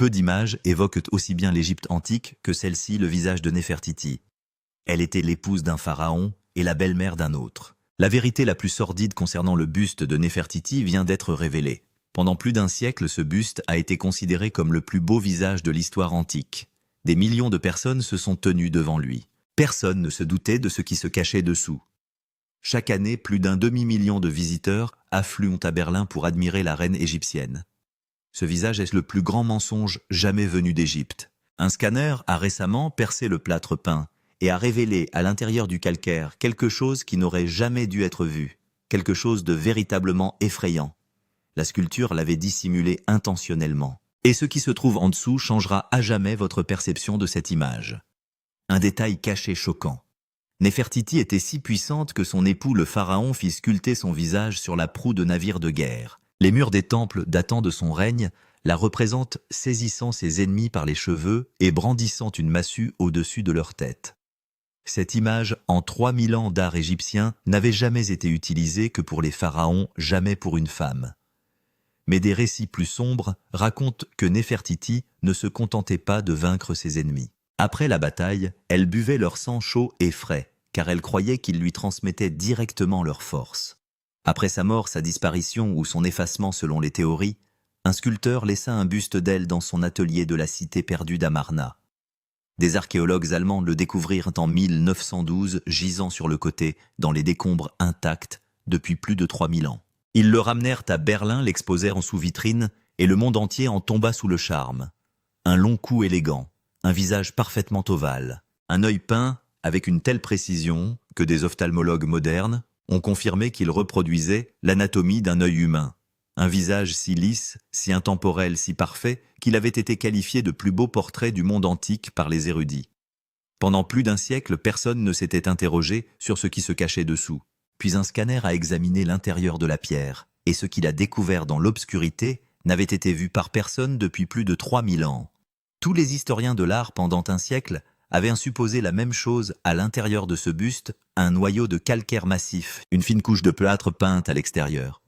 Peu d'images évoquent aussi bien l'Égypte antique que celle-ci le visage de Néfertiti. Elle était l'épouse d'un pharaon et la belle-mère d'un autre. La vérité la plus sordide concernant le buste de Néfertiti vient d'être révélée. Pendant plus d'un siècle, ce buste a été considéré comme le plus beau visage de l'histoire antique. Des millions de personnes se sont tenues devant lui. Personne ne se doutait de ce qui se cachait dessous. Chaque année, plus d'un demi-million de visiteurs affluent à Berlin pour admirer la reine égyptienne. Ce visage est le plus grand mensonge jamais venu d'Égypte. Un scanner a récemment percé le plâtre peint et a révélé à l'intérieur du calcaire quelque chose qui n'aurait jamais dû être vu, quelque chose de véritablement effrayant. La sculpture l'avait dissimulé intentionnellement. Et ce qui se trouve en dessous changera à jamais votre perception de cette image. Un détail caché choquant. Néfertiti était si puissante que son époux le pharaon fit sculpter son visage sur la proue de navires de guerre. Les murs des temples datant de son règne la représentent saisissant ses ennemis par les cheveux et brandissant une massue au-dessus de leur tête. Cette image, en 3000 ans d'art égyptien, n'avait jamais été utilisée que pour les pharaons, jamais pour une femme. Mais des récits plus sombres racontent que Néfertiti ne se contentait pas de vaincre ses ennemis. Après la bataille, elle buvait leur sang chaud et frais, car elle croyait qu'il lui transmettait directement leur force. Après sa mort, sa disparition ou son effacement selon les théories, un sculpteur laissa un buste d'elle dans son atelier de la cité perdue d'Amarna. Des archéologues allemands le découvrirent en 1912, gisant sur le côté, dans les décombres intacts, depuis plus de 3000 ans. Ils le ramenèrent à Berlin, l'exposèrent en sous-vitrine, et le monde entier en tomba sous le charme. Un long cou élégant, un visage parfaitement ovale, un œil peint avec une telle précision que des ophtalmologues modernes ont confirmé qu'il reproduisait l'anatomie d'un œil humain. Un visage si lisse, si intemporel, si parfait, qu'il avait été qualifié de plus beau portrait du monde antique par les érudits. Pendant plus d'un siècle, personne ne s'était interrogé sur ce qui se cachait dessous. Puis un scanner a examiné l'intérieur de la pierre, et ce qu'il a découvert dans l'obscurité n'avait été vu par personne depuis plus de 3000 ans. Tous les historiens de l'art pendant un siècle avaient supposé la même chose à l'intérieur de ce buste, un noyau de calcaire massif, une fine couche de plâtre peinte à l'extérieur.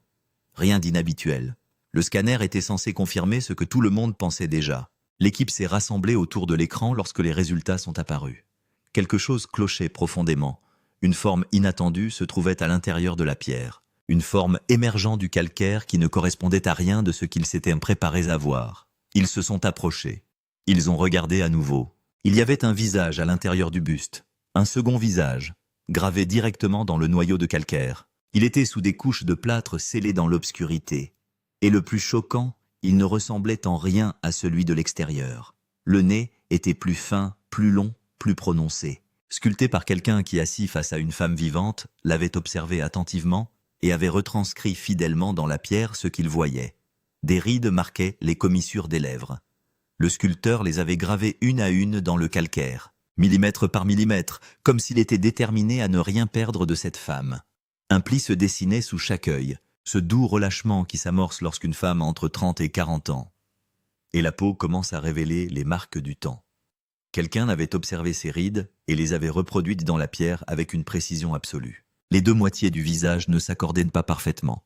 Rien d'inhabituel. Le scanner était censé confirmer ce que tout le monde pensait déjà. L'équipe s'est rassemblée autour de l'écran lorsque les résultats sont apparus. Quelque chose clochait profondément. Une forme inattendue se trouvait à l'intérieur de la pierre. Une forme émergeant du calcaire qui ne correspondait à rien de ce qu'ils s'étaient préparés à voir. Ils se sont approchés. Ils ont regardé à nouveau. Il y avait un visage à l'intérieur du buste. Un second visage, gravé directement dans le noyau de calcaire. Il était sous des couches de plâtre scellées dans l'obscurité. Et le plus choquant, il ne ressemblait en rien à celui de l'extérieur. Le nez était plus fin, plus long, plus prononcé. Sculpté par quelqu'un qui, assis face à une femme vivante, l'avait observé attentivement et avait retranscrit fidèlement dans la pierre ce qu'il voyait. Des rides marquaient les commissures des lèvres. Le sculpteur les avait gravées une à une dans le calcaire, millimètre par millimètre, comme s'il était déterminé à ne rien perdre de cette femme. Un pli se dessinait sous chaque œil, ce doux relâchement qui s'amorce lorsqu'une femme a entre 30 et 40 ans. Et la peau commence à révéler les marques du temps. Quelqu'un avait observé ces rides et les avait reproduites dans la pierre avec une précision absolue. Les deux moitiés du visage ne s'accordaient pas parfaitement.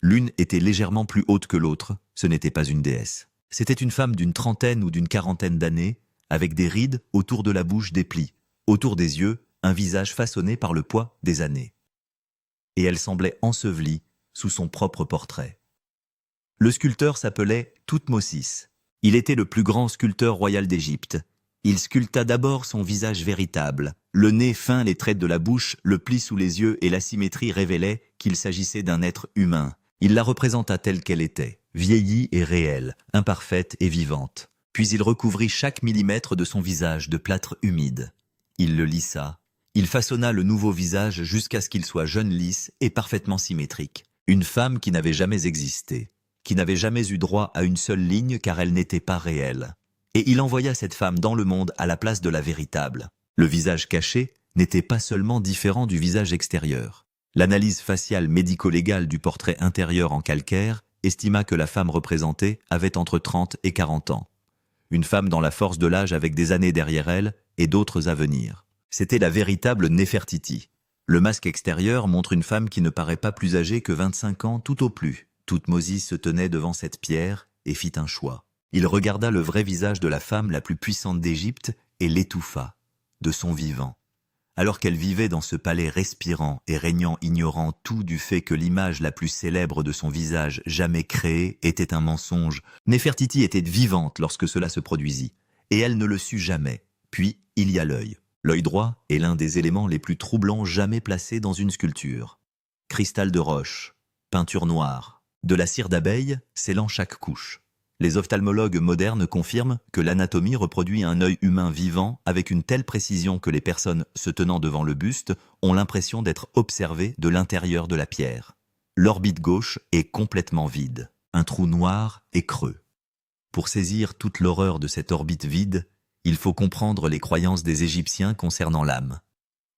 L'une était légèrement plus haute que l'autre, ce n'était pas une déesse. C'était une femme d'une trentaine ou d'une quarantaine d'années, avec des rides autour de la bouche, des plis, autour des yeux, un visage façonné par le poids des années. Et elle semblait ensevelie sous son propre portrait. Le sculpteur s'appelait Thoutmôsis. Il était le plus grand sculpteur royal d'Égypte. Il sculpta d'abord son visage véritable. Le nez fin, les traits de la bouche, le pli sous les yeux et la symétrie révélaient qu'il s'agissait d'un être humain. Il la représenta telle qu'elle était, vieillie et réelle, imparfaite et vivante. Puis il recouvrit chaque millimètre de son visage de plâtre humide. Il le lissa. Il façonna le nouveau visage jusqu'à ce qu'il soit jeune, lisse et parfaitement symétrique. Une femme qui n'avait jamais existé, qui n'avait jamais eu droit à une seule ligne car elle n'était pas réelle. Et il envoya cette femme dans le monde à la place de la véritable. Le visage caché n'était pas seulement différent du visage extérieur. L'analyse faciale médico-légale du portrait intérieur en calcaire estima que la femme représentée avait entre 30 et 40 ans. Une femme dans la force de l'âge avec des années derrière elle et d'autres à venir. C'était la véritable Néfertiti. Le masque extérieur montre une femme qui ne paraît pas plus âgée que 25 ans tout au plus. Thoutmôsis se tenait devant cette pierre et fit un choix. Il regarda le vrai visage de la femme la plus puissante d'Égypte et l'étouffa, de son vivant. Alors qu'elle vivait dans ce palais respirant et régnant, ignorant tout du fait que l'image la plus célèbre de son visage jamais créée était un mensonge, Néfertiti était vivante lorsque cela se produisit, et elle ne le sut jamais. Puis il y a l'œil. L'œil droit est l'un des éléments les plus troublants jamais placés dans une sculpture. Cristal de roche, peinture noire, de la cire d'abeille scellant chaque couche. Les ophtalmologues modernes confirment que l'anatomie reproduit un œil humain vivant avec une telle précision que les personnes se tenant devant le buste ont l'impression d'être observées de l'intérieur de la pierre. L'orbite gauche est complètement vide, un trou noir et creux. Pour saisir toute l'horreur de cette orbite vide, il faut comprendre les croyances des Égyptiens concernant l'âme.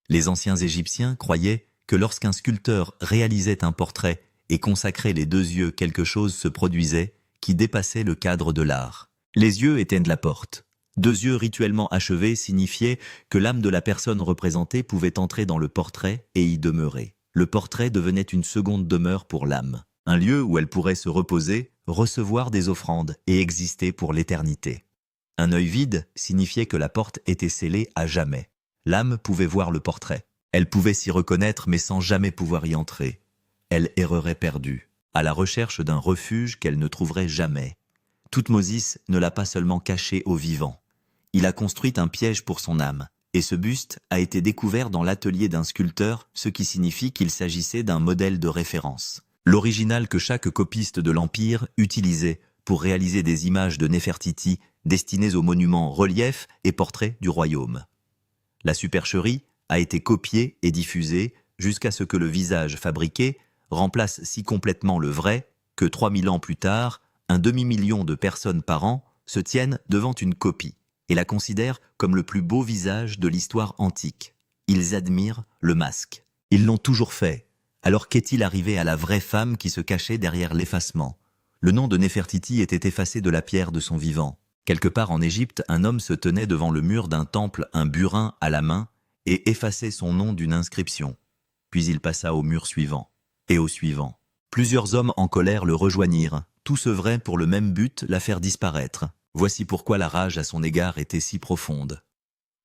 Les anciens Égyptiens croyaient que lorsqu'un sculpteur réalisait un portrait et consacrait les 2 yeux, quelque chose se produisait qui dépassait le cadre de l'art. Les yeux éteignent la porte. 2 yeux rituellement achevés signifiaient que l'âme de la personne représentée pouvait entrer dans le portrait et y demeurer. Le portrait devenait une seconde demeure pour l'âme, un lieu où elle pourrait se reposer, recevoir des offrandes et exister pour l'éternité. Un œil vide signifiait que la porte était scellée à jamais. L'âme pouvait voir le portrait. Elle pouvait s'y reconnaître mais sans jamais pouvoir y entrer. Elle errerait perdue, à la recherche d'un refuge qu'elle ne trouverait jamais. Thoutmôsis ne l'a pas seulement caché aux vivants. Il a construit un piège pour son âme, et ce buste a été découvert dans l'atelier d'un sculpteur, ce qui signifie qu'il s'agissait d'un modèle de référence. L'original que chaque copiste de l'Empire utilisait pour réaliser des images de Néfertiti destinées aux monuments, reliefs et portraits du royaume. La supercherie a été copiée et diffusée jusqu'à ce que le visage fabriqué remplace si complètement le vrai que 3000 ans plus tard, un demi-million de personnes par an se tiennent devant une copie et la considèrent comme le plus beau visage de l'histoire antique. Ils admirent le masque. Ils l'ont toujours fait. Alors qu'est-il arrivé à la vraie femme qui se cachait derrière l'effacement? Le nom de Néfertiti était effacé de la pierre de son vivant. Quelque part en Égypte, un homme se tenait devant le mur d'un temple, un burin à la main, et effaçait son nom d'une inscription. Puis il passa au mur suivant. Et au suivant. Plusieurs hommes en colère le rejoignirent, tous œuvraient pour le même but, la faire disparaître. Voici pourquoi la rage à son égard était si profonde.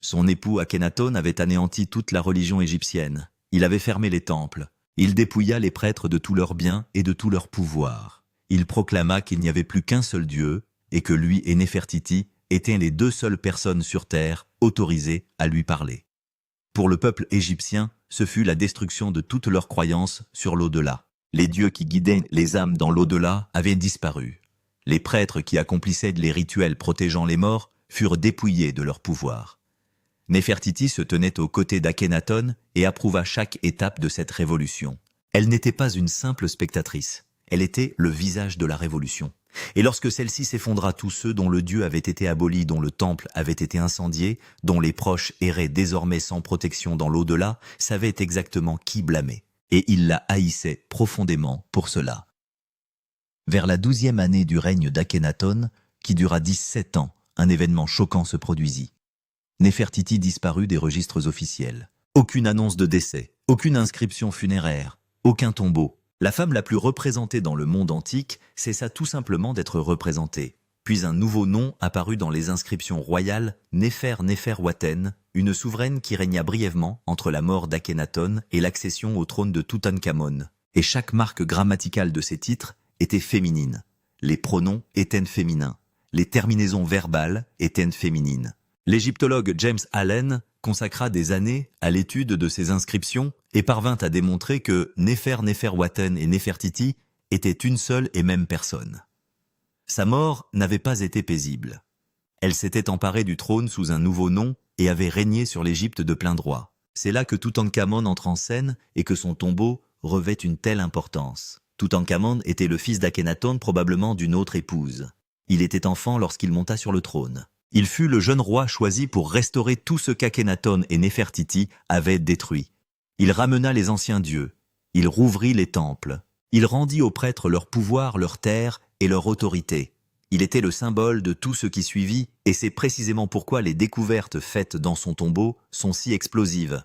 Son époux Akhenaton avait anéanti toute la religion égyptienne. Il avait fermé les temples. Il dépouilla les prêtres de tous leurs biens et de tout leur pouvoir. Il proclama qu'il n'y avait plus qu'un seul Dieu, et que lui et Néfertiti étaient les 2 seules personnes sur terre autorisées à lui parler. Pour le peuple égyptien, ce fut la destruction de toutes leurs croyances sur l'au-delà. Les dieux qui guidaient les âmes dans l'au-delà avaient disparu. Les prêtres qui accomplissaient les rituels protégeant les morts furent dépouillés de leur pouvoir. Néfertiti se tenait aux côtés d'Akhenaton et approuva chaque étape de cette révolution. Elle n'était pas une simple spectatrice, elle était le visage de la révolution. Et lorsque celle-ci s'effondra, tous ceux dont le dieu avait été aboli, dont le temple avait été incendié, dont les proches erraient désormais sans protection dans l'au-delà, savaient exactement qui blâmer. Et ils la haïssaient profondément pour cela. Vers la 12e année du règne d'Akhenaton, qui dura 17 ans, un événement choquant se produisit. Néfertiti disparut des registres officiels. Aucune annonce de décès, aucune inscription funéraire, aucun tombeau. La femme la plus représentée dans le monde antique cessa tout simplement d'être représentée. Puis un nouveau nom apparut dans les inscriptions royales, Néfer-Néfer-Waten, une souveraine qui régna brièvement entre la mort d'Akhenaton et l'accession au trône de Toutankhamon. Et chaque marque grammaticale de ces titres était féminine. Les pronoms étaient féminins. Les terminaisons verbales étaient féminines. L'égyptologue James Allen consacra des années à l'étude de ces inscriptions et parvint à démontrer que Néfer-Néfer-Waten et Néfertiti étaient une seule et même personne. Sa mort n'avait pas été paisible. Elle s'était emparée du trône sous un nouveau nom et avait régné sur l'Égypte de plein droit. C'est là que Toutankhamon entre en scène et que son tombeau revêt une telle importance. Toutankhamon était le fils d'Akhenaton, probablement d'une autre épouse. Il était enfant lorsqu'il monta sur le trône. Il fut le jeune roi choisi pour restaurer tout ce qu'Akhenaton et Néfertiti avaient détruit. Il ramena les anciens dieux. Il rouvrit les temples. Il rendit aux prêtres leur pouvoir, leur terre et leur autorité. Il était le symbole de tout ce qui suivit, et c'est précisément pourquoi les découvertes faites dans son tombeau sont si explosives.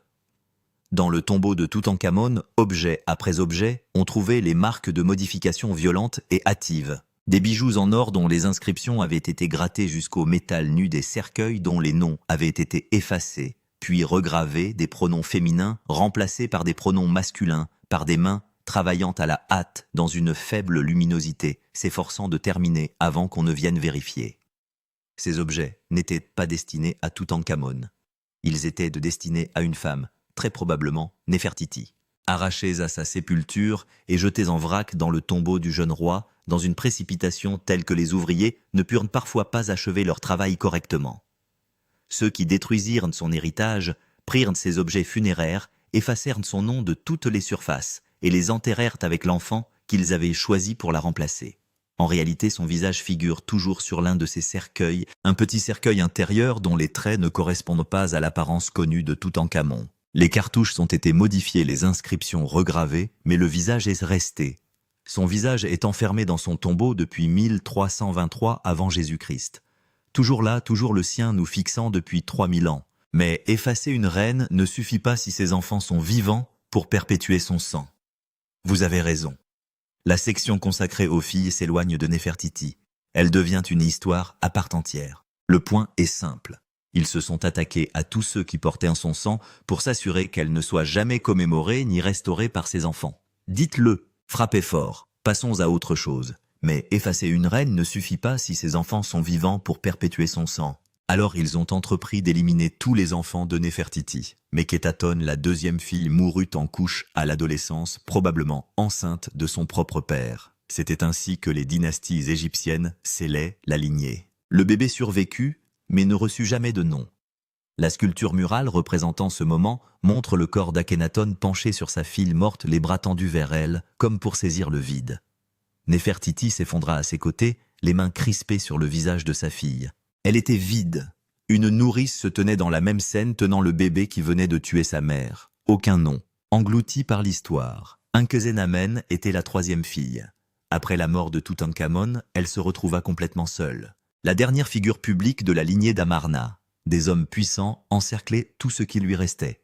Dans le tombeau de Toutankhamon, objet après objet, on trouvait les marques de modifications violentes et hâtives. Des bijoux en or dont les inscriptions avaient été grattées jusqu'au métal nu, des cercueils dont les noms avaient été effacés, puis regravés, des pronoms féminins remplacés par des pronoms masculins, par des mains travaillant à la hâte dans une faible luminosité, s'efforçant de terminer avant qu'on ne vienne vérifier. Ces objets n'étaient pas destinés à Toutankhamon. Ils étaient destinés à une femme, très probablement Néfertiti. Arrachés à sa sépulture et jetés en vrac dans le tombeau du jeune roi, dans une précipitation telle que les ouvriers ne purent parfois pas achever leur travail correctement. Ceux qui détruisirent son héritage prirent ses objets funéraires, effacèrent son nom de toutes les surfaces et les enterrèrent avec l'enfant qu'ils avaient choisi pour la remplacer. En réalité, son visage figure toujours sur l'un de ces cercueils, un petit cercueil intérieur dont les traits ne correspondent pas à l'apparence connue de Toutankhamon. Les cartouches ont été modifiées, les inscriptions regravées, mais le visage est resté. Son visage est enfermé dans son tombeau depuis 1323 avant Jésus-Christ. Toujours là, toujours le sien nous fixant depuis 3000 ans. Mais effacer une reine ne suffit pas si ses enfants sont vivants pour perpétuer son sang. Vous avez raison. La section consacrée aux filles s'éloigne de Néfertiti. Elle devient une histoire à part entière. Le point est simple. Ils se sont attaqués à tous ceux qui portaient son sang pour s'assurer qu'elle ne soit jamais commémorée ni restaurée par ses enfants. Dites-le, frappez fort, passons à autre chose. Mais effacer une reine ne suffit pas si ses enfants sont vivants pour perpétuer son sang. Alors ils ont entrepris d'éliminer tous les enfants de Néfertiti. Mais Khétaton, la deuxième fille, mourut en couche à l'adolescence, probablement enceinte de son propre père. C'était ainsi que les dynasties égyptiennes scellaient la lignée. Le bébé survécut, mais ne reçut jamais de nom. La sculpture murale représentant ce moment montre le corps d'Akhenaton penché sur sa fille morte, les bras tendus vers elle, comme pour saisir le vide. Néfertiti s'effondra à ses côtés, les mains crispées sur le visage de sa fille. Elle était vide. Une nourrice se tenait dans la même scène tenant le bébé qui venait de tuer sa mère. Aucun nom. Englouti par l'histoire. Ankhesenamen était la troisième fille. Après la mort de Toutankhamon, elle se retrouva complètement seule. La dernière figure publique de la lignée d'Amarna. Des hommes puissants encerclaient tout ce qui lui restait.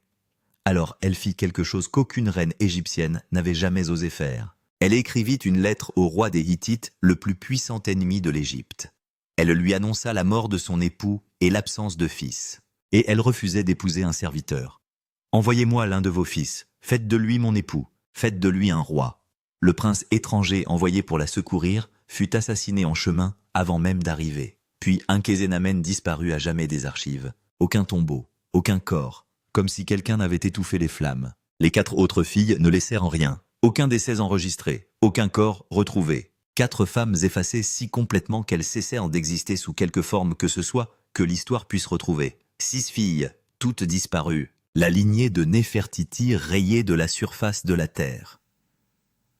Alors elle fit quelque chose qu'aucune reine égyptienne n'avait jamais osé faire. Elle écrivit une lettre au roi des Hittites, le plus puissant ennemi de l'Égypte. Elle lui annonça la mort de son époux et l'absence de fils. Et elle refusait d'épouser un serviteur. « Envoyez-moi l'un de vos fils, faites de lui mon époux, faites de lui un roi. » Le prince étranger envoyé pour la secourir fut assassiné en chemin avant même d'arriver. Puis Ankhésenamen disparut à jamais des archives. Aucun tombeau, aucun corps, comme si quelqu'un n'avait étouffé les flammes. Les 4 autres filles ne laissèrent en rien. Aucun décès enregistré, aucun corps retrouvé. 4 femmes effacées si complètement qu'elles cessèrent d'exister sous quelque forme que ce soit que l'histoire puisse retrouver. 6 filles, toutes disparues. La lignée de Néfertiti rayée de la surface de la terre.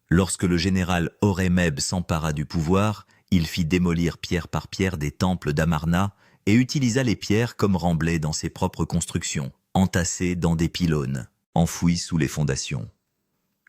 Lorsque le général Horemheb s'empara du pouvoir, il fit démolir pierre par pierre des temples d'Amarna et utilisa les pierres comme remblais dans ses propres constructions, entassées dans des pylônes, enfouis sous les fondations.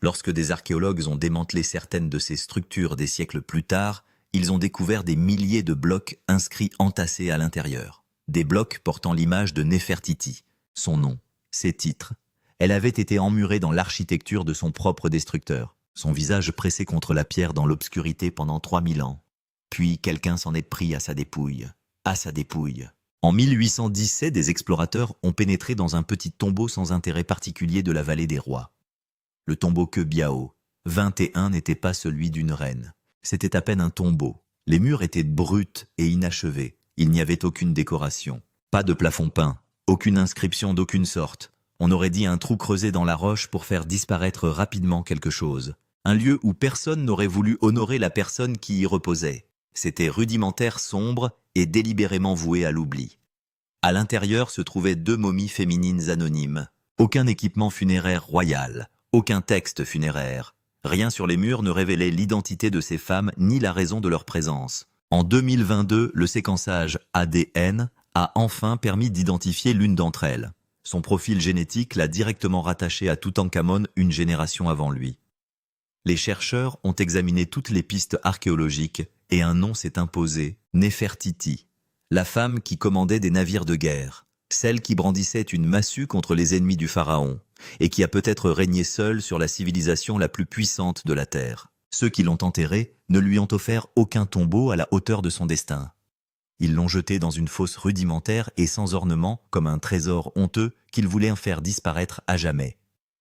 Lorsque des archéologues ont démantelé certaines de ces structures des siècles plus tard, ils ont découvert des milliers de blocs inscrits entassés à l'intérieur. Des blocs portant l'image de Néfertiti, son nom, ses titres. Elle avait été emmurée dans l'architecture de son propre destructeur, son visage pressé contre la pierre dans l'obscurité pendant 3000 ans. Puis quelqu'un s'en est pris à sa dépouille. À sa dépouille. En 1817, des explorateurs ont pénétré dans un petit tombeau sans intérêt particulier de la vallée des rois. Le tombeau Kebiao, 21, n'était pas celui d'une reine. C'était à peine un tombeau. Les murs étaient bruts et inachevés. Il n'y avait aucune décoration. Pas de plafond peint. Aucune inscription d'aucune sorte. On aurait dit un trou creusé dans la roche pour faire disparaître rapidement quelque chose. Un lieu où personne n'aurait voulu honorer la personne qui y reposait. C'était rudimentaire, sombre et délibérément voué à l'oubli. À l'intérieur se trouvaient 2 momies féminines anonymes. Aucun équipement funéraire royal. Aucun texte funéraire. Rien sur les murs ne révélait l'identité de ces femmes ni la raison de leur présence. En 2022, le séquençage ADN a enfin permis d'identifier l'une d'entre elles. Son profil génétique l'a directement rattaché à Toutankhamon une génération avant lui. Les chercheurs ont examiné toutes les pistes archéologiques et un nom s'est imposé, Néfertiti, la femme qui commandait des navires de guerre, celle qui brandissait une massue contre les ennemis du pharaon et qui a peut-être régné seule sur la civilisation la plus puissante de la Terre. Ceux qui l'ont enterré ne lui ont offert aucun tombeau à la hauteur de son destin. Ils l'ont jeté dans une fosse rudimentaire et sans ornement, comme un trésor honteux qu'ils voulaient en faire disparaître à jamais.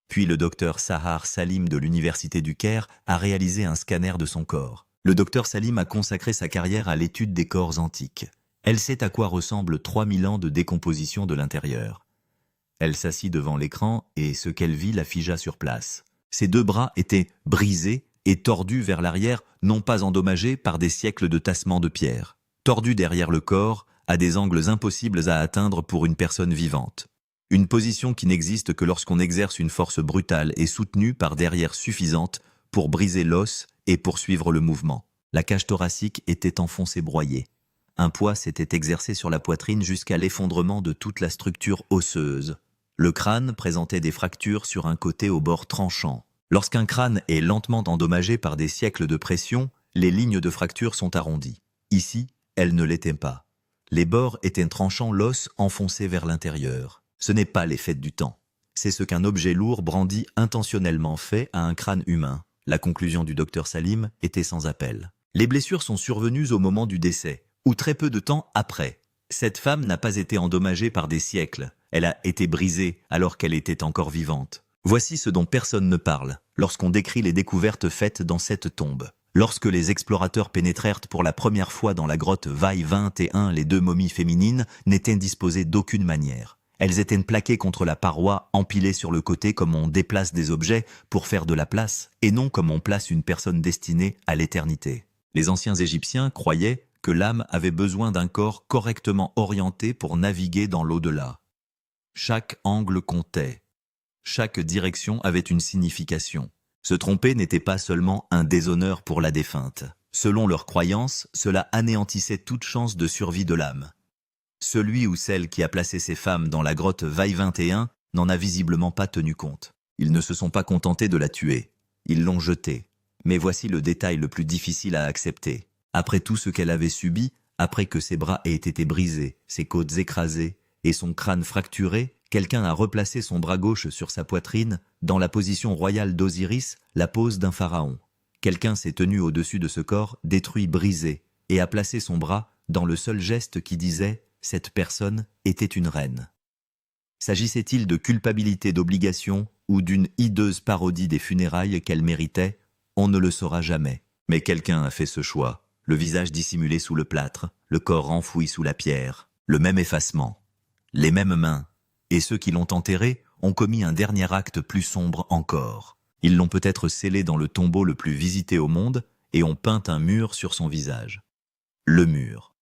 Puis le docteur Sahar Salim de l'Université du Caire a réalisé un scanner de son corps. Le docteur Salim a consacré sa carrière à l'étude des corps antiques. Elle sait à quoi ressemblent 3000 ans de décomposition de l'intérieur. Elle s'assit devant l'écran et ce qu'elle vit la figea sur place. Ses deux bras étaient brisés et tordus vers l'arrière, non pas endommagés par des siècles de tassements de pierre. Tordus derrière le corps, à des angles impossibles à atteindre pour une personne vivante. Une position qui n'existe que lorsqu'on exerce une force brutale et soutenue par derrière suffisante pour briser l'os et poursuivre le mouvement. La cage thoracique était enfoncée broyée. Un poids s'était exercé sur la poitrine jusqu'à l'effondrement de toute la structure osseuse. Le crâne présentait des fractures sur un côté au bord tranchant. Lorsqu'un crâne est lentement endommagé par des siècles de pression, les lignes de fracture sont arrondies. Ici, elles ne l'étaient pas. Les bords étaient tranchant l'os enfoncé vers l'intérieur. Ce n'est pas l'effet du temps. C'est ce qu'un objet lourd brandi intentionnellement fait à un crâne humain. La conclusion du docteur Salim était sans appel. Les blessures sont survenues au moment du décès, ou très peu de temps après. Cette femme n'a pas été endommagée par des siècles. Elle a été brisée alors qu'elle était encore vivante. Voici ce dont personne ne parle lorsqu'on décrit les découvertes faites dans cette tombe. Lorsque les explorateurs pénétrèrent pour la première fois dans la grotte Vaille 21, les deux momies féminines n'étaient disposées d'aucune manière. Elles étaient plaquées contre la paroi, empilées sur le côté comme on déplace des objets pour faire de la place, et non comme on place une personne destinée à l'éternité. Les anciens Égyptiens croyaient que l'âme avait besoin d'un corps correctement orienté pour naviguer dans l'au-delà. Chaque angle comptait. Chaque direction avait une signification. Se tromper n'était pas seulement un déshonneur pour la défunte. Selon leurs croyances, cela anéantissait toute chance de survie de l'âme. Celui ou celle qui a placé ces femmes dans la grotte Vaille 21 n'en a visiblement pas tenu compte. Ils ne se sont pas contentés de la tuer. Ils l'ont jetée. Mais voici le détail le plus difficile à accepter. Après tout ce qu'elle avait subi, après que ses bras aient été brisés, ses côtes écrasées et son crâne fracturé, quelqu'un a replacé son bras gauche sur sa poitrine, dans la position royale d'Osiris, la pose d'un pharaon. Quelqu'un s'est tenu au-dessus de ce corps, détruit, brisé, et a placé son bras dans le seul geste qui disait « cette personne était une reine ». S'agissait-il de culpabilité d'obligation ou d'une hideuse parodie des funérailles qu'elle méritait? On ne le saura jamais. Mais quelqu'un a fait ce choix, le visage dissimulé sous le plâtre, le corps enfoui sous la pierre, le même effacement, les mêmes mains. Et ceux qui l'ont enterré ont commis un dernier acte plus sombre encore. Ils l'ont peut-être scellé dans le tombeau le plus visité au monde et ont peint un mur sur son visage. Le mur.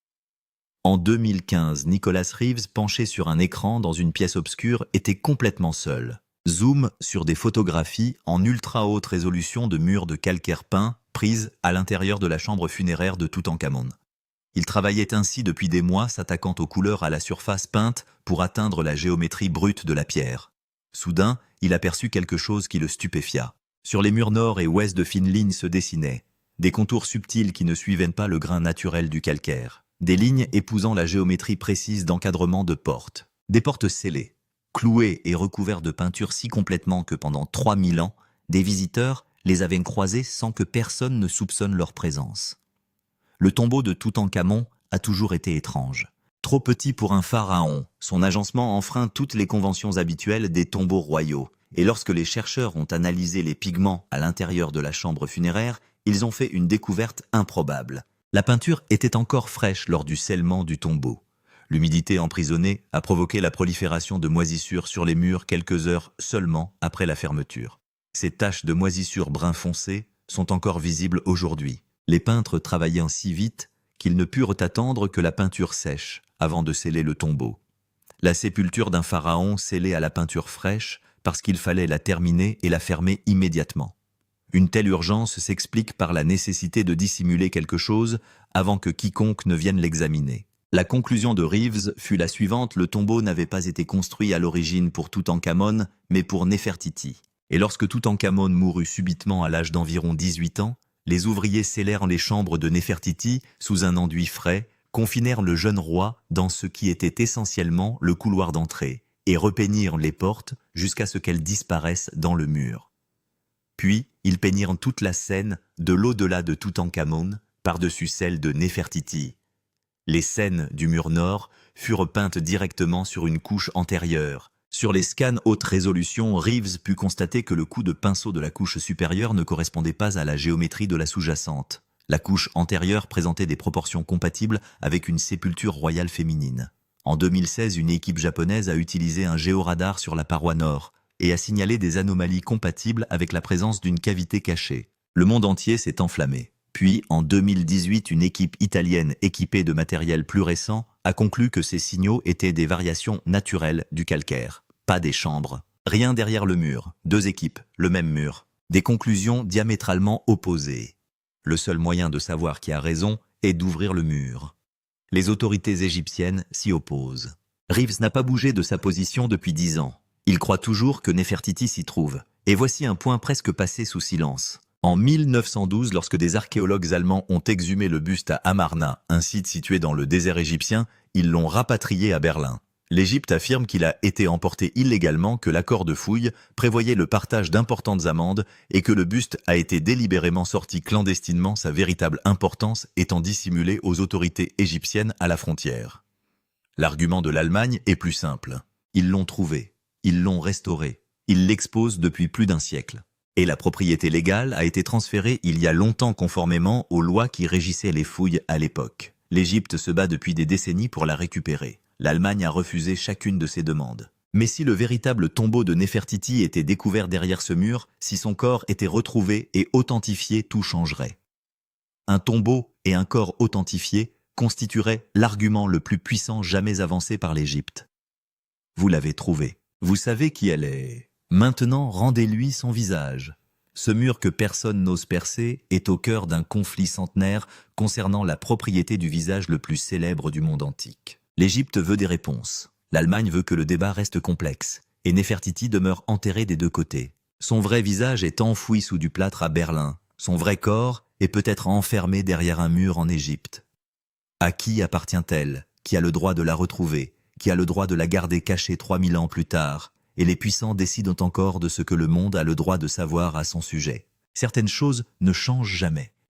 En 2015, Nicholas Reeves, penché sur un écran dans une pièce obscure, était complètement seul. Zoom sur des photographies en ultra haute résolution de murs de calcaire peint prises à l'intérieur de la chambre funéraire de Toutankhamon. Il travaillait ainsi depuis des mois, s'attaquant aux couleurs à la surface peinte pour atteindre la géométrie brute de la pierre. Soudain, il aperçut quelque chose qui le stupéfia. Sur les murs nord et ouest de fines lignes se dessinaient, des contours subtils qui ne suivaient pas le grain naturel du calcaire, des lignes épousant la géométrie précise d'encadrement de portes, des portes scellées, clouées et recouvertes de peinture si complètement que pendant 3000 ans, des visiteurs les avaient croisées sans que personne ne soupçonne leur présence. Le tombeau de Toutankhamon a toujours été étrange. Trop petit pour un pharaon, son agencement enfreint toutes les conventions habituelles des tombeaux royaux. Et lorsque les chercheurs ont analysé les pigments à l'intérieur de la chambre funéraire, ils ont fait une découverte improbable. La peinture était encore fraîche lors du scellement du tombeau. L'humidité emprisonnée a provoqué la prolifération de moisissures sur les murs quelques heures seulement après la fermeture. Ces taches de moisissure brun foncé sont encore visibles aujourd'hui. Les peintres travaillaient si vite qu'ils ne purent attendre que la peinture sèche avant de sceller le tombeau. La sépulture d'un pharaon scellée à la peinture fraîche parce qu'il fallait la terminer et la fermer immédiatement. Une telle urgence s'explique par la nécessité de dissimuler quelque chose avant que quiconque ne vienne l'examiner. La conclusion de Reeves fut la suivante: le tombeau n'avait pas été construit à l'origine pour Toutankhamon, mais pour Néfertiti. Et lorsque Toutankhamon mourut subitement à l'âge d'environ 18 ans, les ouvriers scellèrent les chambres de Néfertiti sous un enduit frais, confinèrent le jeune roi dans ce qui était essentiellement le couloir d'entrée et repeignirent les portes jusqu'à ce qu'elles disparaissent dans le mur. Puis, ils peignirent toute la scène de l'au-delà de Toutankhamon, par-dessus celle de Néfertiti. Les scènes du mur nord furent peintes directement sur une couche antérieure. Sur les scans haute résolution, Reeves put constater que le coup de pinceau de la couche supérieure ne correspondait pas à la géométrie de la sous-jacente. La couche antérieure présentait des proportions compatibles avec une sépulture royale féminine. En 2016, une équipe japonaise a utilisé un géoradar sur la paroi nord et a signalé des anomalies compatibles avec la présence d'une cavité cachée. Le monde entier s'est enflammé. Puis, en 2018, une équipe italienne équipée de matériel plus récent a conclu que ces signaux étaient des variations naturelles du calcaire, pas des chambres. Rien derrière le mur, 2 équipes, le même mur. Des conclusions diamétralement opposées. Le seul moyen de savoir qui a raison est d'ouvrir le mur. Les autorités égyptiennes s'y opposent. Reeves n'a pas bougé de sa position depuis 10 ans. Il croit toujours que Néfertiti s'y trouve. Et voici un point presque passé sous silence. En 1912, lorsque des archéologues allemands ont exhumé le buste à Amarna, un site situé dans le désert égyptien, ils l'ont rapatrié à Berlin. L'Égypte affirme qu'il a été emporté illégalement, que l'accord de fouille prévoyait le partage d'importantes amendes et que le buste a été délibérément sorti clandestinement, sa véritable importance étant dissimulée aux autorités égyptiennes à la frontière. L'argument de l'Allemagne est plus simple. Ils l'ont trouvé, ils l'ont restauré, ils l'exposent depuis plus d'1 siècle. Et la propriété légale a été transférée il y a longtemps conformément aux lois qui régissaient les fouilles à l'époque. L'Égypte se bat depuis des décennies pour la récupérer. L'Allemagne a refusé chacune de ses demandes. Mais si le véritable tombeau de Néfertiti était découvert derrière ce mur, si son corps était retrouvé et authentifié, tout changerait. Un tombeau et un corps authentifié constitueraient l'argument le plus puissant jamais avancé par l'Égypte. Vous l'avez trouvé. Vous savez qui elle est. Maintenant, rendez-lui son visage. Ce mur que personne n'ose percer est au cœur d'un conflit centenaire concernant la propriété du visage le plus célèbre du monde antique. L'Égypte veut des réponses. L'Allemagne veut que le débat reste complexe. Et Néfertiti demeure enterré des 2 côtés. Son vrai visage est enfoui sous du plâtre à Berlin. Son vrai corps est peut-être enfermé derrière un mur en Égypte. À qui appartient-elle? Qui a le droit de la retrouver? Qui a le droit de la garder cachée 3000 ans plus tard? Et les puissants décident encore de ce que le monde a le droit de savoir à son sujet. Certaines choses ne changent jamais.